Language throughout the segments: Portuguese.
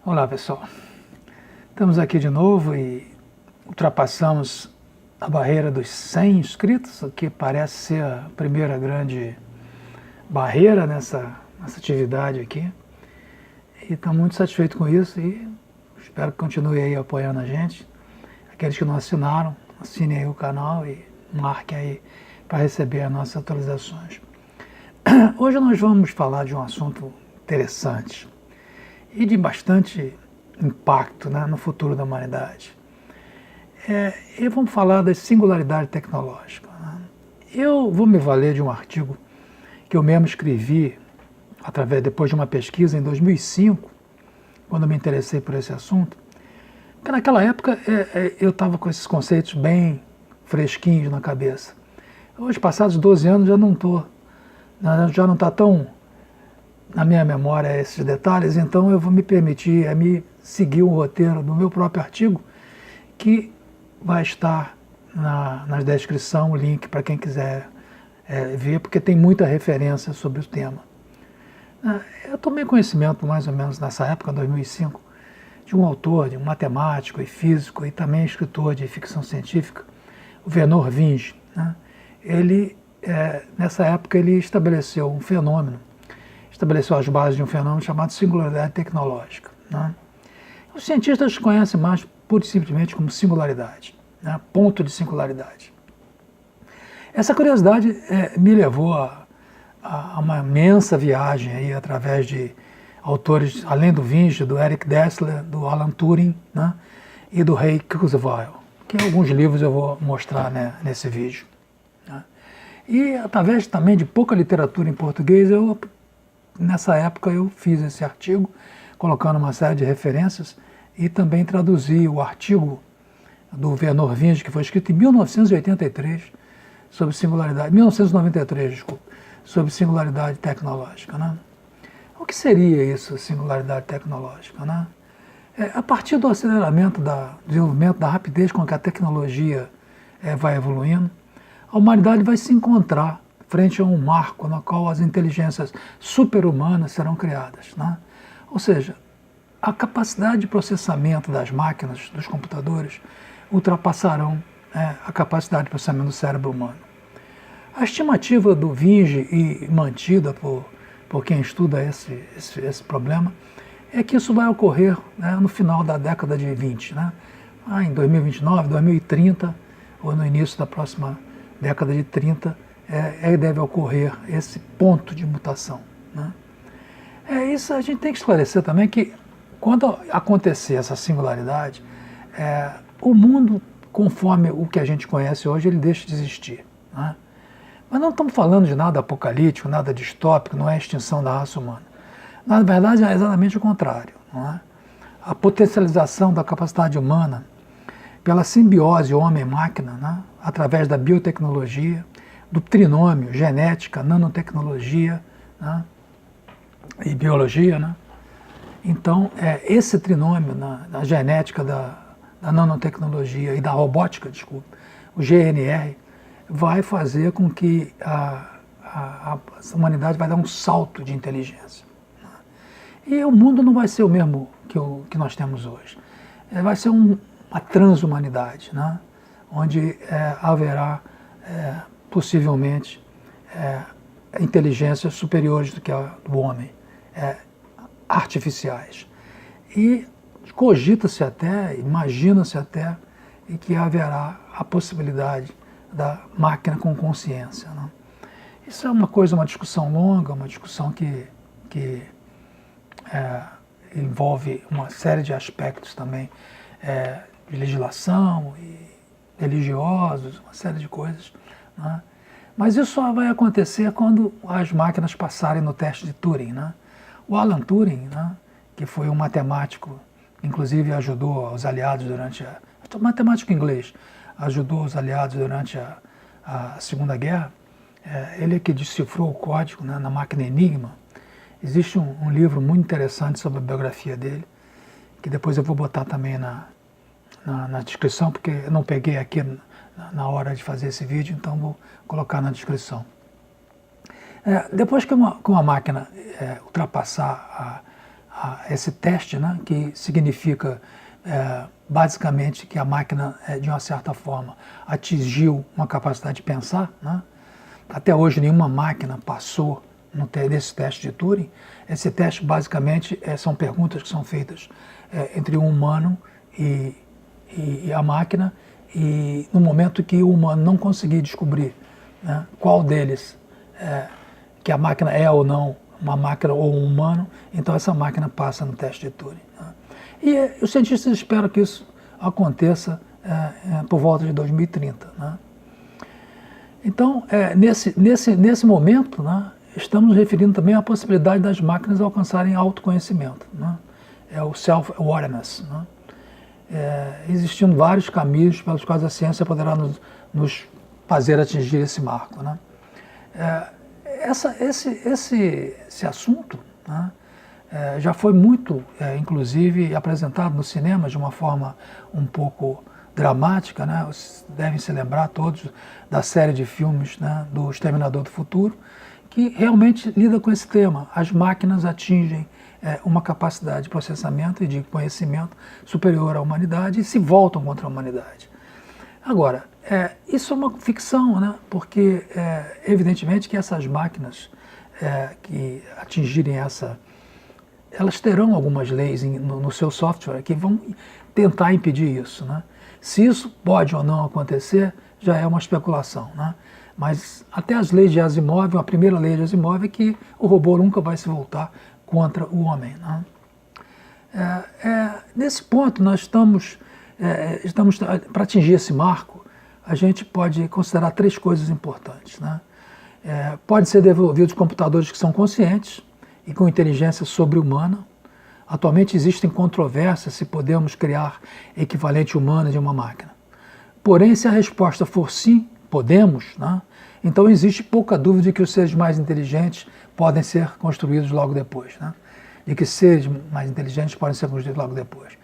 Olá pessoal, estamos aqui de novo e ultrapassamos a barreira dos 100 inscritos, o que parece ser a primeira grande barreira nessa atividade aqui. E estou muito satisfeito com isso e espero que continue aí apoiando a gente. Aqueles que não assinaram, assinem aí o canal e marquem aí para receber as nossas atualizações. Hoje nós vamos falar de um assunto interessante e de bastante impacto, né, no futuro da humanidade. E vamos falar da singularidade tecnológica. Né? Eu vou me valer de um artigo que eu mesmo escrevi depois de uma pesquisa em 2005, quando eu me interessei por esse assunto. Porque naquela época eu estava com esses conceitos bem fresquinhos na cabeça. Hoje, passados 12 anos, já não está tão na minha memória esses detalhes, então eu vou me permitir me seguir o roteiro do meu próprio artigo, que vai estar na descrição, o link para quem quiser ver, porque tem muita referência sobre o tema. Eu tomei conhecimento mais ou menos nessa época, 2005, de um autor, de um matemático e físico e também escritor de ficção científica, o Vernor Vinge. Né? Nessa época ele estabeleceu as bases de um fenômeno chamado singularidade tecnológica. Né? Os cientistas conhecem mais pura e simplesmente como singularidade, né? Ponto de singularidade. Essa curiosidade me levou a uma imensa viagem aí, através de autores, além do Vinge, do Eric Dessler, do Alan Turing, né? E do Ray Kurzweil, que alguns livros eu vou mostrar, né, nesse vídeo. Né? E através também de pouca literatura em português, nessa época eu fiz esse artigo, colocando uma série de referências e também traduzi o artigo do Vernor Vinge, que foi escrito em 1993, sobre singularidade, 1993, desculpa, sobre singularidade tecnológica. Né? O que seria isso, singularidade tecnológica? Né? A partir do aceleramento do desenvolvimento, da rapidez com que a tecnologia vai evoluindo, a humanidade vai se encontrar frente a um marco no qual as inteligências super-humanas serão criadas. Né? Ou seja, a capacidade de processamento das máquinas, dos computadores, ultrapassarão a capacidade de processamento do cérebro humano. A estimativa do Vinge e mantida por quem estuda esse problema é que isso vai ocorrer, né, no final da década de 20, né? Em 2029, 2030, ou no início da próxima década de 30, deve ocorrer esse ponto de mutação. Né? Isso a gente tem que esclarecer também, que quando acontecer essa singularidade, o mundo, conforme o que a gente conhece hoje, ele deixa de existir. Né? Mas não estamos falando de nada apocalíptico, nada distópico, não é a extinção da raça humana. Na verdade, é exatamente o contrário. Não é? A potencialização da capacidade humana pela simbiose homem-máquina, né? Através da biotecnologia, do trinômio, genética, nanotecnologia, né? E biologia. Né? Então, esse trinômio na genética da nanotecnologia e da robótica, desculpa, o GNR, vai fazer com que a humanidade vai dar um salto de inteligência. Né? E o mundo não vai ser o mesmo que nós temos hoje. Vai ser uma transhumanidade, né? Onde haverá possivelmente inteligências superiores do que a do homem, artificiais. E cogita-se até, imagina-se até, que haverá a possibilidade da máquina com consciência. Né? Isso é uma discussão longa, uma discussão que envolve uma série de aspectos também, de legislação e religiosos, uma série de coisas. Né? Mas isso só vai acontecer quando as máquinas passarem no teste de Turing. Né? O Alan Turing, né, que foi um matemático, inclusive ajudou os aliados matemático inglês, ajudou os aliados durante a Segunda Guerra, ele é que decifrou o código, né, na máquina Enigma. Existe um livro muito interessante sobre a biografia dele, que depois eu vou botar também na descrição, porque eu não peguei aqui na hora de fazer esse vídeo, então vou colocar na descrição. Depois que uma máquina ultrapassar esse teste, né, que significa basicamente que a máquina, de uma certa forma, atingiu uma capacidade de pensar, né? Até hoje nenhuma máquina passou nesse teste de Turing. Esse teste basicamente são perguntas que são feitas entre o humano e a máquina, e no momento que o humano não conseguir descobrir, né, qual deles que a máquina é ou não uma máquina ou um humano, então essa máquina passa no teste de Turing, né? E os cientistas esperam que isso aconteça por volta de 2030, né? Então, nesse momento, né, estamos nos referindo também à possibilidade das máquinas alcançarem autoconhecimento, né? É o self-awareness, né? Existindo vários caminhos pelos quais a ciência poderá nos fazer atingir esse marco, né? Esse assunto, né, já foi muito, inclusive, apresentado no cinema de uma forma um pouco dramática, né? Vocês devem se lembrar todos da série de filmes, né, do Exterminador do Futuro, que realmente lida com esse tema. As máquinas atingem uma capacidade de processamento e de conhecimento superior à humanidade e se voltam contra a humanidade. Agora, isso é uma ficção, né? Porque evidentemente que essas máquinas que atingirem elas terão algumas leis no seu software que vão tentar impedir isso, né? Se isso pode ou não acontecer, já é uma especulação, né? Mas até as leis de Asimov, a primeira lei de Asimov é que o robô nunca vai se voltar contra o homem, né? Nesse ponto, nós estamos para atingir esse marco, a gente pode considerar três coisas importantes, né? Pode ser desenvolvidos computadores que são conscientes e com inteligência sobre-humana. Atualmente existem controvérsias se podemos criar equivalente humano de uma máquina. Porém, se a resposta for sim, podemos, né? Então existe pouca dúvida de que os seres mais inteligentes podem ser construídos logo depois, né? De que seres mais inteligentes podem ser construídos logo depois.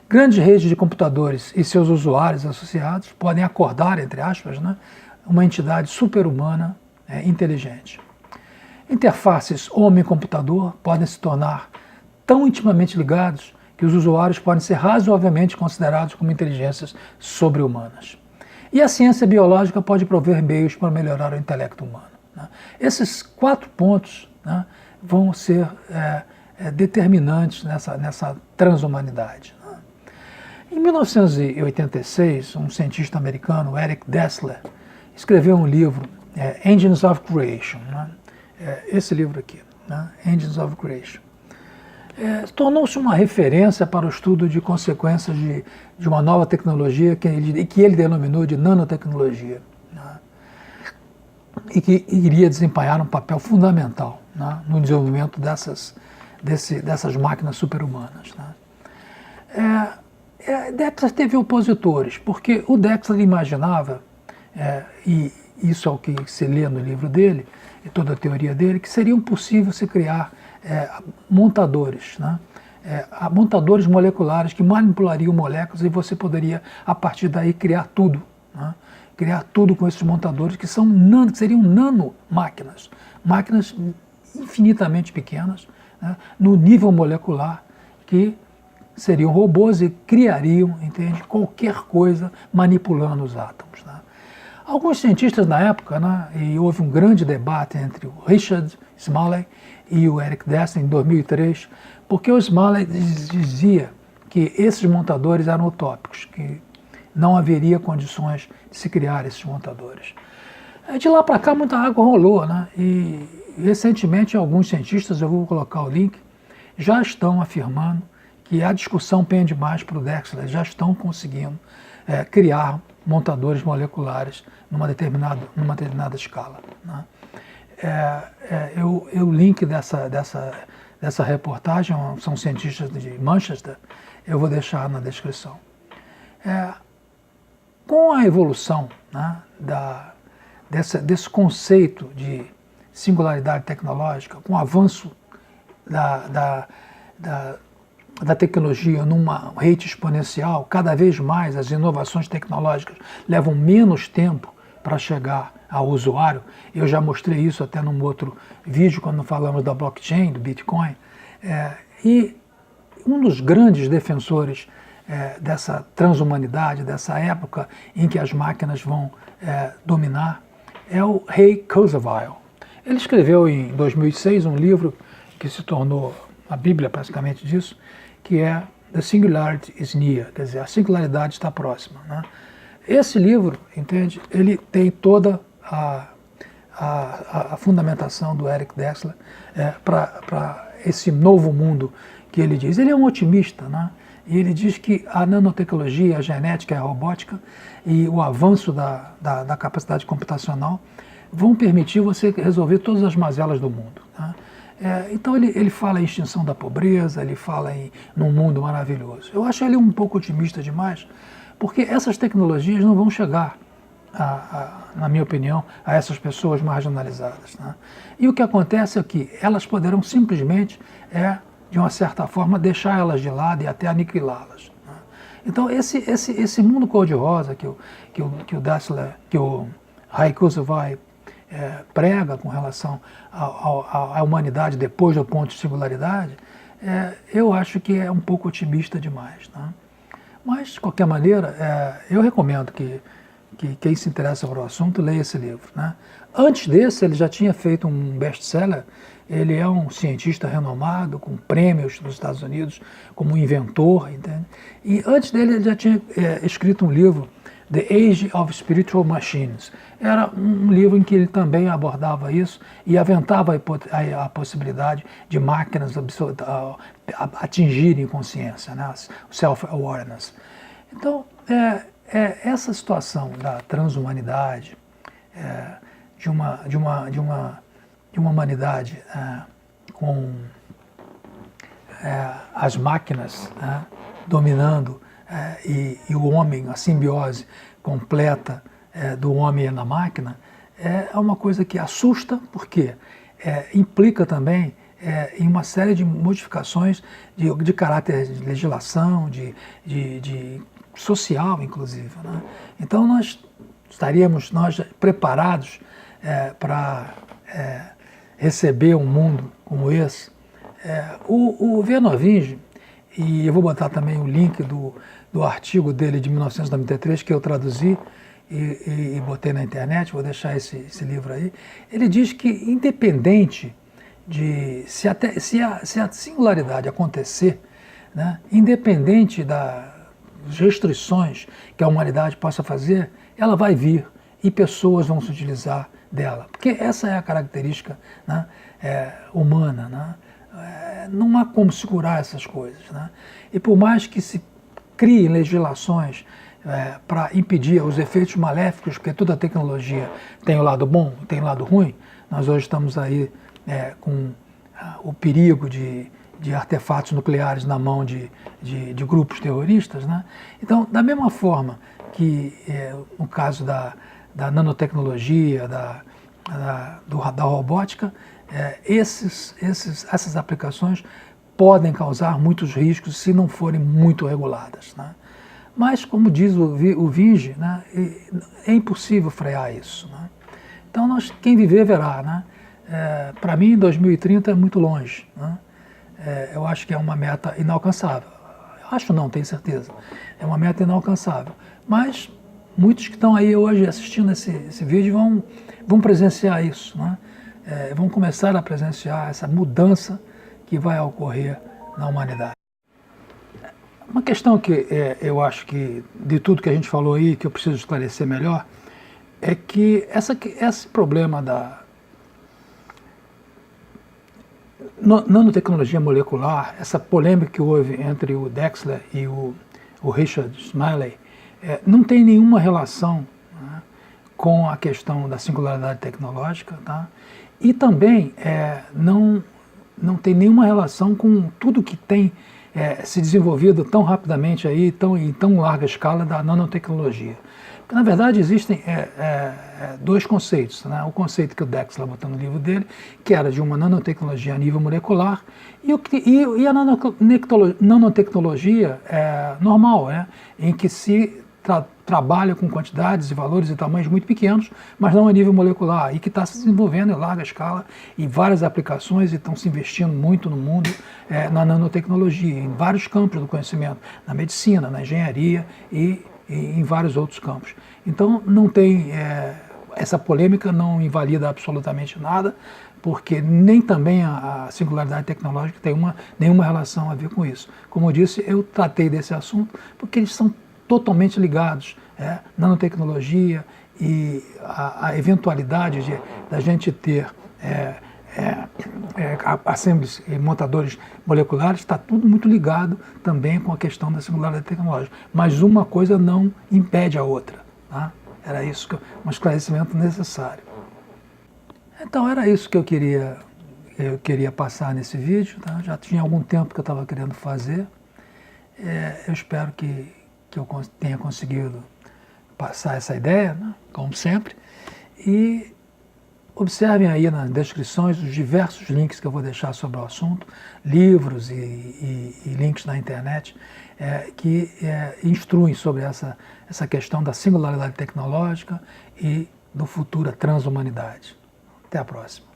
Grandes redes de computadores e seus usuários associados podem acordar, entre aspas, né, uma entidade super-humana inteligente. Interfaces homem-computador podem se tornar tão intimamente ligados que os usuários podem ser razoavelmente considerados como inteligências sobre-humanas. E a ciência biológica pode prover meios para melhorar o intelecto humano, né? Esses 4 pontos, né, vão ser determinantes nessa transhumanidade, né? Em 1986, um cientista americano, Eric Dessler, escreveu um livro, Engines of Creation, né? Esse livro aqui, né? Engines of Creation. Tornou-se uma referência para o estudo de consequências de uma nova tecnologia que ele denominou de nanotecnologia, né? E que iria desempenhar um papel fundamental, né, no desenvolvimento dessas máquinas super-humanas, né? Dexter teve opositores, porque o Dexter imaginava, e isso é o que se lê no livro dele, e toda a teoria dele, que seria possível se criar montadores, né? Montadores moleculares que manipulariam moléculas e você poderia, a partir daí, criar tudo, né? Criar tudo com esses montadores que seriam nanomáquinas, máquinas infinitamente pequenas, né, no nível molecular, que seriam robôs e criariam, entende, qualquer coisa manipulando os átomos, né? Alguns cientistas na época, né, e houve um grande debate entre o Richard Smalley e o Eric Dessler em 2003, porque o Smalley dizia que esses montadores eram utópicos, que não haveria condições de se criar esses montadores. De lá para cá muita água rolou, né? E recentemente alguns cientistas, eu vou colocar o link, já estão afirmando que a discussão pende mais para o Dexter, já estão conseguindo criar montadores moleculares numa determinada escala, né? O link dessa reportagem, são cientistas de Manchester, eu vou deixar na descrição. Com a evolução, né, desse conceito de singularidade tecnológica, com o avanço da tecnologia numa rede exponencial, cada vez mais as inovações tecnológicas levam menos tempo para chegar ao usuário. Eu já mostrei isso até num outro vídeo, quando falamos da blockchain, do Bitcoin. E um dos grandes defensores dessa transhumanidade, dessa época em que as máquinas vão dominar, é o Ray Kurzweil. Ele escreveu em 2006 um livro que se tornou a Bíblia praticamente disso, que é The Singularity is Near, quer dizer, a singularidade está próxima, né? Esse livro, entende, ele tem toda a fundamentação do Eric Drexler para esse novo mundo que ele diz. Ele é um otimista, né? E ele diz que a nanotecnologia, a genética e a robótica e o avanço da capacidade computacional vão permitir você resolver todas as mazelas do mundo, né? Então ele fala em extinção da pobreza, ele fala num mundo maravilhoso. Eu acho ele um pouco otimista demais, porque essas tecnologias não vão chegar, na minha opinião, a essas pessoas marginalizadas, né? E o que acontece é que elas poderão simplesmente, de uma certa forma, deixar elas de lado e até aniquilá-las, né? Então esse mundo cor-de-rosa que o Drexler, que o Ray Kurzweil prega com relação à humanidade depois do ponto de singularidade, eu acho que é um pouco otimista demais, né? Mas, de qualquer maneira, eu recomendo que quem se interessa por o assunto leia esse livro, né? Antes desse, ele já tinha feito um best-seller. Ele é um cientista renomado, com prêmios nos Estados Unidos como inventor, entende? E antes dele, ele já tinha escrito um livro, The Age of Spiritual Machines. Era um livro em que ele também abordava isso e aventava a possibilidade de máquinas atingirem consciência, né? Self-awareness. Então, essa situação da transhumanidade, de uma humanidade com as máquinas, né, dominando, e o homem, a simbiose completa do homem na máquina, é uma coisa que assusta, porque implica também em uma série de modificações de caráter de legislação, de social, inclusive, né? Então nós estaríamos preparados para receber um mundo como esse. O Vernovinge, e eu vou botar também o link do artigo dele de 1993 que eu traduzi e botei na internet, vou deixar esse livro aí. Ele diz que, independente de se a singularidade acontecer, né, independente das restrições que a humanidade possa fazer, ela vai vir e pessoas vão se utilizar dela, porque essa é a característica, né, humana, né? Não há como segurar essas coisas, né? E por mais que se criem legislações para impedir os efeitos maléficos, porque toda tecnologia tem o lado bom, tem o lado ruim, nós hoje estamos aí com o perigo de artefatos nucleares na mão de grupos terroristas, né? Então, da mesma forma que no caso da nanotecnologia, da robótica, essas aplicações podem causar muitos riscos se não forem muito reguladas, né? Mas, como diz o Vinge, né, é impossível frear isso, né? Então, quem viver verá, né? Para mim, 2030 é muito longe, né? Eu acho que é uma meta inalcançável. Acho não, tenho certeza. É uma meta inalcançável. Mas muitos que estão aí hoje assistindo esse vídeo vão presenciar isso, né? Vão começar a presenciar essa mudança que vai ocorrer na humanidade. Uma questão que eu acho que, de tudo que a gente falou aí, que eu preciso esclarecer melhor, é que esse problema da nanotecnologia molecular, essa polêmica que houve entre o Drexler e o Richard Smalley, não tem nenhuma relação, né, com a questão da singularidade tecnológica, tá? E também não tem nenhuma relação com tudo que tem se desenvolvido tão rapidamente aí, em tão larga escala da nanotecnologia. Porque, na verdade, existem dois conceitos, né? O conceito que o Drexler botou no livro dele, que era de uma nanotecnologia a nível molecular, e a nanotecnologia normal, em que se trabalha com quantidades e valores e tamanhos muito pequenos, mas não a nível molecular, e que está se desenvolvendo em larga escala em várias aplicações e estão se investindo muito no mundo na nanotecnologia, em vários campos do conhecimento, na medicina, na engenharia e em vários outros campos. Então não tem, essa polêmica não invalida absolutamente nada, porque nem também a singularidade tecnológica tem nenhuma relação a ver com isso. Como eu disse, eu tratei desse assunto porque eles são totalmente ligados, nanotecnologia e a eventualidade da gente ter assemblies e montadores moleculares, está tudo muito ligado também com a questão da singularidade tecnológica. Mas uma coisa não impede a outra. Tá? Era isso, um esclarecimento necessário. Então era isso que eu queria passar nesse vídeo. Tá? Já tinha algum tempo que eu estava querendo fazer. Eu espero que eu tenha conseguido passar essa ideia, né? Como sempre. E observem aí nas descrições os diversos links que eu vou deixar sobre o assunto, livros e links na internet que instruem sobre essa questão da singularidade tecnológica e do futuro da transhumanidade. Até a próxima.